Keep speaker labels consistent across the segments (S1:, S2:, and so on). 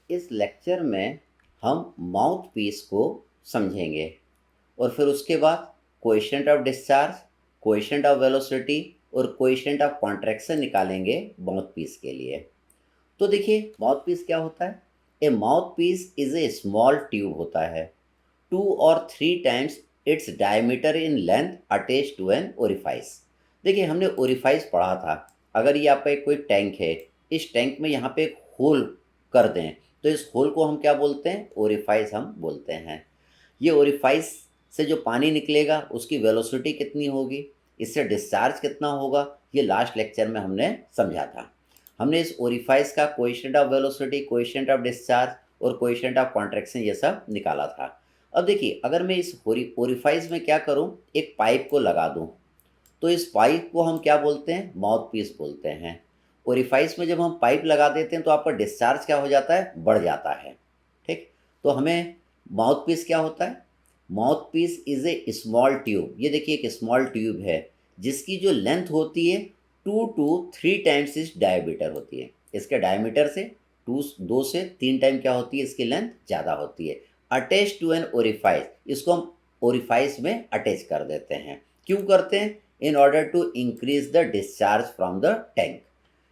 S1: इस लेक्चर में हम माउथ पीस को समझेंगे और फिर उसके बाद coefficient of discharge, coefficient of velocity और कोएफिशिएंट ऑफ कॉन्ट्रैक्शन निकालेंगे माउथ पीस के लिए। तो देखिए माउथ पीस क्या होता है। A mouth piece is a small tube होता है, 2 और 3 times its diameter in length attach to an orifice. देखिए हमने ओरिफाइस पढ़ा था। अगर ये आपका एक कोई टैंक है, इस टैंक में यहाँ पे एक होल कर दें तो इस होल को हम क्या बोलते हैं, ओरिफाइस हम बोलते हैं। ये ओरिफाइस से जो पानी निकलेगा उसकी वेलोसिटी कितनी होगी, इससे डिस्चार्ज कितना होगा, ये लास्ट लेक्चर में हमने समझा था। हमने इस ओरिफाइस का coefficient of velocity, coefficient of discharge और कोएफिशिएंट ऑफ कॉन्ट्रैक्शन ये सब निकाला था। अब देखिए अगर मैं इस ओरिफाइस में क्या करूं, एक पाइप को लगा दूं तो इस पाइप को हम क्या बोलते हैं, माउथ पीस बोलते हैं। ओरिफाइस में जब हम पाइप लगा देते हैं तो आपका डिस्चार्ज क्या हो जाता है, बढ़ जाता है। ठीक, तो हमें माउथ पीस क्या होता है, mouth piece is a small tube. ये देखिए एक स्मॉल ट्यूब है जिसकी जो लेंथ होती है 2 to 3 टाइम्स इस डायमीटर होती है। इसके डायमीटर से 2 से 3 टाइम क्या होती है, इसकी लेंथ ज़्यादा होती है। अटैच टू एन ओरिफाइस, इसको हम ओरिफाइस में अटैच कर देते हैं। क्यों करते हैं, in order to increase the discharge from the tank,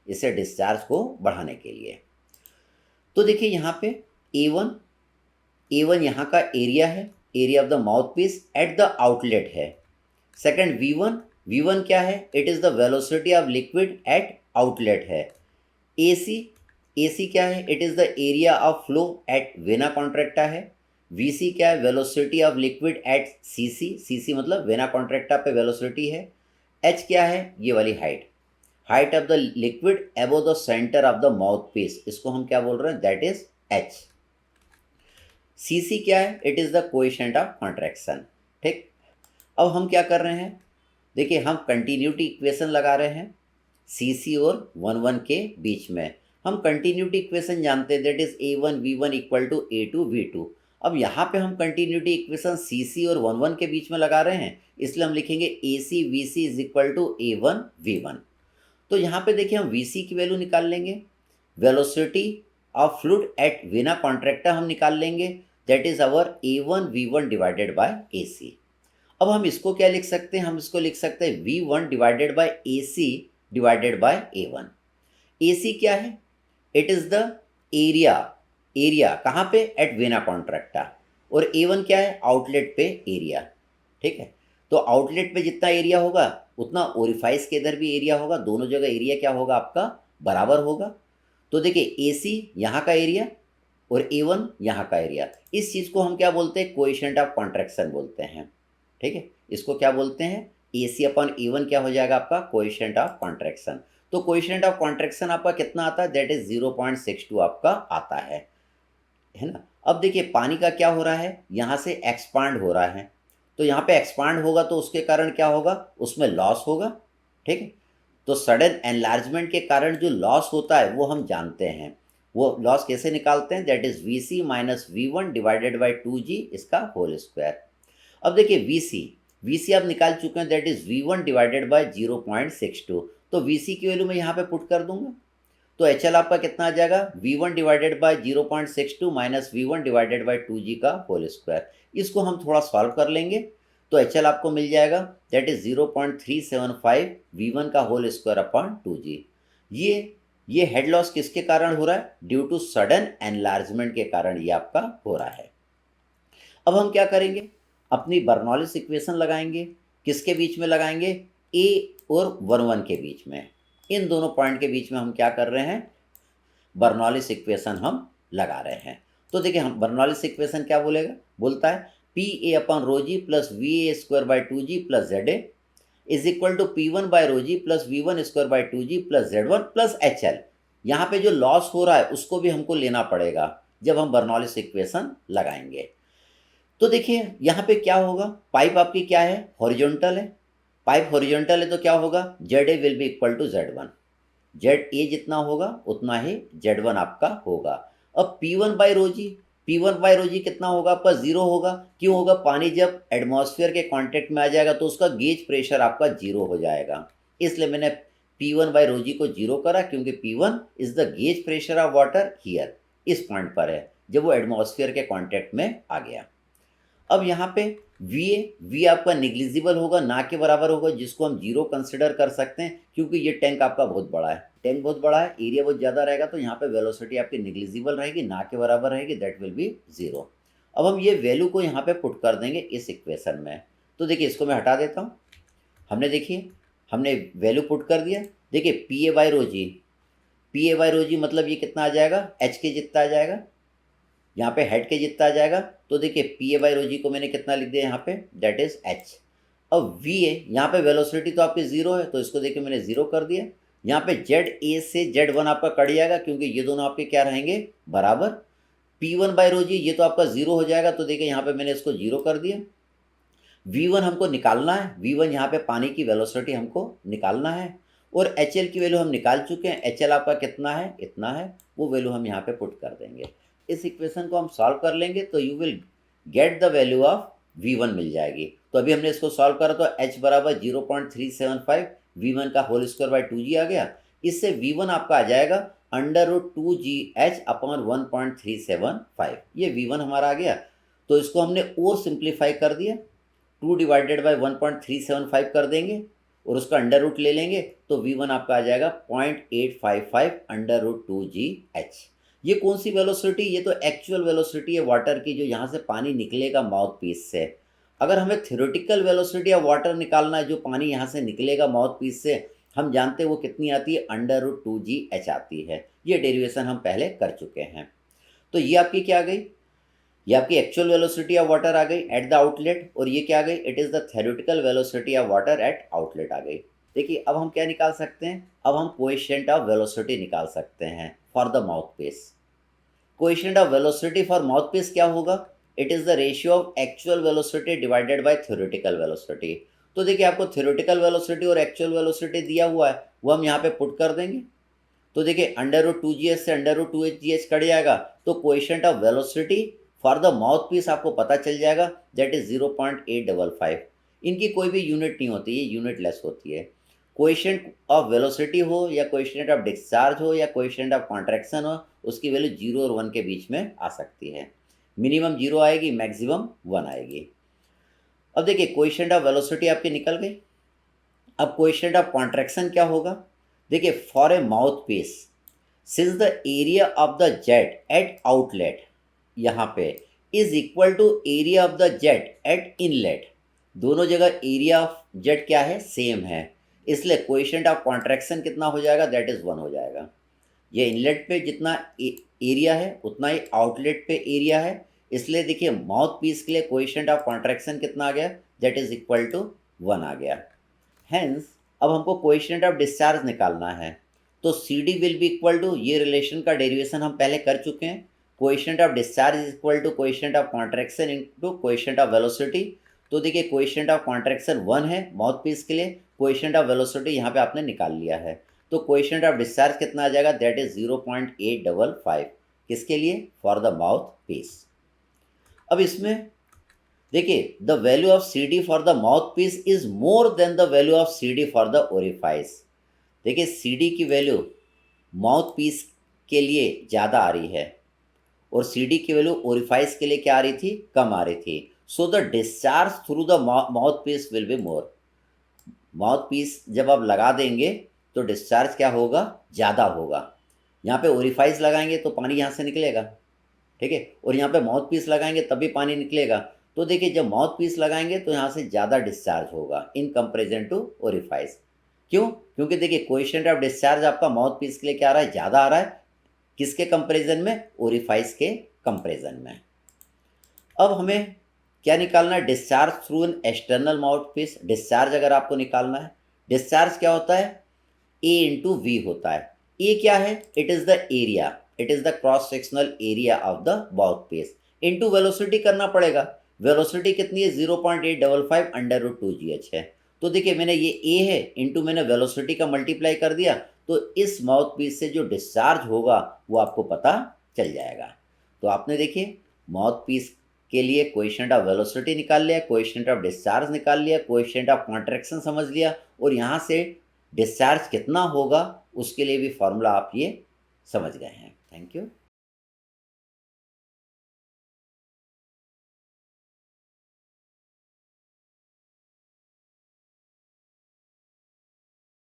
S1: इसे डिस्चार्ज को बढ़ाने के लिए। तो देखिए यहाँ पे A1 यहाँ का एरिया है, area of the mouth piece at the outlet है। सेकंड V1 क्या है, it is the velocity of liquid at outlet है। AC क्या है, it is the area of flow at vena contracta है। VC क्या है, velocity of liquid at CC मतलब वेना कॉन्ट्रैक्टा पे वेलोसिटी है। H क्या है, ये वाली height of the liquid above the centre of the mouth piece, इसको हम क्या बोल रहे हैं, दैट इज H। CC क्या है, it is the coefficient of contraction. ठीक, अब हम क्या कर रहे हैं, देखिए हम कंटिन्यूटी इक्वेशन लगा रहे हैं CC और 1 के बीच में। हम कंटिन्यूटी इक्वेशन जानते हैं, that is A1 V1 equal to A2 V2। अब यहाँ पे हम कंटिन्यूटी इक्वेशन CC और 1 के बीच में लगा रहे हैं, इसलिए हम लिखेंगे AC VC is equal to A1 V1। तो यहाँ पे देखिए हम VC की वैल्यू निकाल लेंगे, velocity of fluid at vena contracta हम निकाल लेंगे, that is our A1 V1 divided by AC। अब हम इसको क्या लिख सकते हैं, हम इसको लिख सकते हैं V1 divided by AC divided by A1। AC क्या है, इट इज़ द एरिया कहाँ पे, एट वेना कॉन्ट्रैक्टा। और A1 क्या है, आउटलेट पे एरिया। ठीक है, तो आउटलेट पे जितना एरिया होगा उतना ओरिफाइस के इधर भी एरिया होगा, दोनों जगह एरिया क्या होगा आपका, बराबर होगा। तो देखिए AC यहाँ का एरिया और A1 यहाँ का एरिया, इस चीज़ को हम क्या बोलते हैं, कोएफिशिएंट ऑफ कॉन्ट्रैक्शन बोलते हैं। ठीक है, इसको क्या बोलते हैं, AC अपॉन A1 क्या हो जाएगा आपका, कोएफिशिएंट ऑफ कॉन्ट्रैक्शन। तो कोएफिशिएंट ऑफ कॉन्ट्रैक्शन आपका कितना आता है, दैट इज 0.62 आपका आता है ना। अब देखिए पानी का क्या हो रहा है, यहाँ से एक्सपांड हो रहा है, तो यहाँ पे एक्सपांड होगा तो उसके कारण क्या होगा, उसमें लॉस होगा। ठीक है, तो सडन एनलार्जमेंट के कारण जो लॉस होता है वो हम जानते हैं। वो लॉस कैसे निकालते हैं, that is VC minus V1 divided by 2G इसका होल स्क्वायर। अब देखिए VC आप निकाल चुके हैं, that is V1 divided by 0.62। तो VC की वैल्यू मैं यहाँ पे पुट कर दूंगा, तो HL आपका कितना आ जाएगा, V1 divided by 0.62 minus V1 divided by 2G का होल स्क्वायर। इसको हम थोड़ा सॉल्व कर लेंगे तो HL आपको मिल जाएगा, दैट इज 0.375 V1 का होल स्क्वायर अपॉन 2G। ये हेड लॉस किसके कारण हो रहा है, ड्यू टू सडन एनलार्जमेंट के कारण ये आपका हो रहा है। अब हम क्या करेंगे, अपनी बर्नौलिस इक्वेशन लगाएंगे, किसके बीच में लगाएंगे, A और 1 के बीच में। इन दोनों पॉइंट के बीच में हम क्या कर रहे हैं, बर्नौलिस इक्वेशन हम लगा रहे हैं। तो देखिए हम बर्नौलिस इक्वेशन क्या बोलता है PA upon rho g plus VA square by 2G plus ZA is equal to P1 by rho g plus V1 square by 2G plus Z1 plus HL। यहाँ पे जो लॉस हो रहा है उसको भी हमको लेना पड़ेगा जब हम बर्नौलिस इक्वेशन लगाएंगे। तो देखिए यहाँ पे क्या होगा, पाइप आपकी क्या है, हॉरिजॉन्टल है। पाइप हॉरिजॉन्टल है तो क्या होगा, ZA will be equal to Z1। ZA जितना होगा उतना ही Z1 आपका होगा। अब P1 बाई रो जी कितना होगा आपका, 0 होगा। क्यों होगा, पानी जब एटमॉस्फेयर के कांटेक्ट में आ जाएगा तो उसका गेज प्रेशर आपका 0 हो जाएगा। इसलिए मैंने P1 बाई रो जी को 0 करा, क्योंकि P1 is the gauge pressure of water here. इस पॉइंट पर है जब वो एटमॉस्फेयर के कांटेक्ट में आ गया। अब यहाँ पे वी आपका निग्लिजिबल होगा, ना के बराबर होगा, जिसको हम जीरो कंसिडर कर सकते हैं क्योंकि ये टैंक आपका बहुत बड़ा है, टैंक बहुत बड़ा है, एरिया बहुत ज़्यादा रहेगा, तो यहाँ पे वेलोसिटी आपकी निग्लिजिबल रहेगी, ना के बराबर रहेगी, दैट विल बी जीरो। अब हम ये वैल्यू को यहाँ पे पुट कर देंगे इस इक्वेशन में। तो देखिए इसको मैं हटा देता हूँ। हमने वैल्यू पुट कर दिया। देखिए पी ए बाई रो जी मतलब ये कितना आ जाएगा, एच के जितना आ जाएगा, यहाँ पे हेड के जितना आ जाएगा। तो देखिए पी ए बाई रो जी को मैंने कितना लिख दिया यहाँ पे, दैट इज एच। अब वी ए, यहाँ पे वेलोसिटी तो आपकी जीरो है, तो इसको देखिए मैंने जीरो कर दिया। यहाँ पे जेड ए से जेड वन आपका कट जाएगा क्योंकि ये दोनों आपके क्या रहेंगे, बराबर। पी वन बाई रो जी ये तो आपका जीरो हो जाएगा, तो देखिए यहाँ पे मैंने इसको जीरो कर दिया। वी वन हमको निकालना है, वी वन यहाँ पे पानी की वेलोसिटी हमको निकालना है, और एच एल की वैल्यू हम निकाल चुके हैं। एच एल आपका कितना है, इतना है, वो वैल्यू हम यहाँ पे पुट कर देंगे। इस इक्वेशन को हम सॉल्व कर लेंगे तो you will get the value of V one मिल जाएगी। तो अभी हमने इसको सॉल्व करा तो एच बराबर 0.375 वी वन का होल स्क्वायर बाई 2g आ गया। इससे वी वन आपका आ जाएगा √2gh अपॉन 1.375, ये वी वन हमारा आ गया। तो इसको हमने और सिंप्लीफाई कर दिया, 2 डिवाइडेड बाई 1.375 कर देंगे और उसका अंडर रूट ले लेंगे, तो वी वन आपका आ जाएगा 0.855 √2gh। ये कौन सी वेलोसिटी, ये तो एक्चुअल वेलोसिटी है वाटर की, जो यहाँ से पानी निकलेगा माउथ पीस से। अगर हमें थ्योरेटिकल वेलोसिटी ऑफ वाटर निकालना है, जो पानी यहाँ से निकलेगा माउथ पीस से, हम जानते हैं वो कितनी आती है, √2gh आती है। ये डेरिवेशन हम पहले कर चुके हैं। तो ये आपकी क्या आ गई, ये आपकी एक्चुअल वेलोसिटी ऑफ वाटर आ गई एट द आउटलेट, और ये क्या आ गई, it is the theoretical velocity of water at outlet आ गई। देखिए अब हम क्या निकाल सकते हैं, अब हम कोएफिशिएंट ऑफ वेलोसिटी निकाल सकते हैं for the mouth piece. Coefficient of velocity for mouth piece क्या होगा, it is the ratio of actual velocity divided by theoretical velocity. तो देखिए आपको थ्योरेटिकल वेलोसिटी और एक्चुअल वेलोसिटी दिया हुआ है, वो हम यहाँ पे पुट कर देंगे। तो देखिए √2gh से √2gh कट जाएगा, तो coefficient of velocity for the mouth piece आपको पता चल जाएगा, दैट इज 0.855। इनकी कोई भी यूनिट नहीं होती, ये यूनिट लेस होती है। कोएफिशिएंट ऑफ वेलोसिटी हो या कोएफिशिएंट ऑफ डिस्चार्ज हो या कोएफिशिएंट ऑफ कॉन्ट्रैक्शन हो, उसकी वैल्यू 0 और 1 के बीच में आ सकती है। मिनिमम 0 आएगी, मैक्सिमम 1 आएगी। अब देखिए कोएफिशिएंट ऑफ वेलोसिटी आपकी निकल गई। अब कोएफिशिएंट ऑफ कॉन्ट्रैक्शन क्या होगा, देखिए for a mouth piece, since the area of the jet at outlet यहाँ पे is equal to area of the jet at inlet, दोनों जगह एरिया ऑफ जेट क्या है, सेम है, इसलिए कोएफिशिएंट ऑफ कॉन्ट्रैक्शन कितना हो जाएगा, दैट इज 1 हो जाएगा। ये इनलेट पे जितना एरिया है उतना ही आउटलेट पे एरिया है, इसलिए देखिए माउथ पीस के लिए कोएफिशिएंट ऑफ कॉन्ट्रैक्शन कितना आ गया, दैट इज इक्वल टू 1 आ गया। हेंस अब हमको कोएफिशिएंट ऑफ डिस्चार्ज निकालना है, तो C D will be equal to, ये रिलेशन का डेरिवेशन हम पहले कर चुके हैं, coefficient of discharge is equal to coefficient of contraction into coefficient of velocity. तो देखिए कोएफिशिएंट ऑफ कॉन्ट्रैक्शन 1 है माउथ पीस के लिए, कोएफिशिएंट ऑफ वेलोसिटी यहाँ पे आपने निकाल लिया है, तो कोएफिशिएंट ऑफ डिस्चार्ज कितना आ जाएगा, दैट इज 0.855, किसके लिए, फॉर द माउथ पीस। अब इसमें देखिए the value of C D for the mouth piece is more than the value of C D for the orifice. देखिए सी डी की value mouth piece के लिए ज़्यादा आ रही है और सी डी की वैल्यू ओरिफाइस के लिए क्या आ रही थी, कम आ रही थी। So the discharge through the mouth piece will be more. Mouth piece जब आप लगा देंगे तो डिस्चार्ज क्या होगा, ज़्यादा होगा। यहाँ पे ओरिफाइस लगाएंगे तो पानी यहाँ से निकलेगा, ठीक है, और यहाँ पे माउथ पीस लगाएंगे तब भी पानी निकलेगा। तो देखिए जब माउथ पीस लगाएंगे तो यहाँ से ज़्यादा डिस्चार्ज होगा इन कंपेरिजन टू ओरिफाइस। क्यों, क्योंकि देखिए कोएफिशिएंट ऑफ डिस्चार्ज आपका माउथ पीस के लिए क्या आ रहा है, ज़्यादा आ रहा है, किसके कंपेरिजन में, ओरिफाइस के कंपेरिजन में। अब हमें क्या निकालना है, discharge through an external mouth piece. Discharge अगर आपको निकालना है, डिस्चार्ज क्या होता है, ए इंटू वी होता है। ए क्या है, it is the area, it is the cross sectional area of the mouth piece, into velocity करना पड़ेगा। वेलोसिटी कितनी है, 0.855 √2gh है। तो देखिए मैंने ये ए है इंटू मैंने वेलोसिटी का मल्टीप्लाई कर दिया, तो इस माउथ पीस से जो डिस्चार्ज होगा वो आपको पता चल जाएगा। तो आपने देखिए माउथ पीस के लिए कोएफिशिएंट ऑफ वेलोसिटी निकाल लिया, कोएफिशिएंट ऑफ डिस्चार्ज निकाल लिया, कोएफिशिएंट ऑफ कॉन्ट्रैक्शन समझ लिया, और यहाँ से डिस्चार्ज कितना होगा उसके लिए भी फॉर्मूला आप ये समझ गए हैं। Thank you.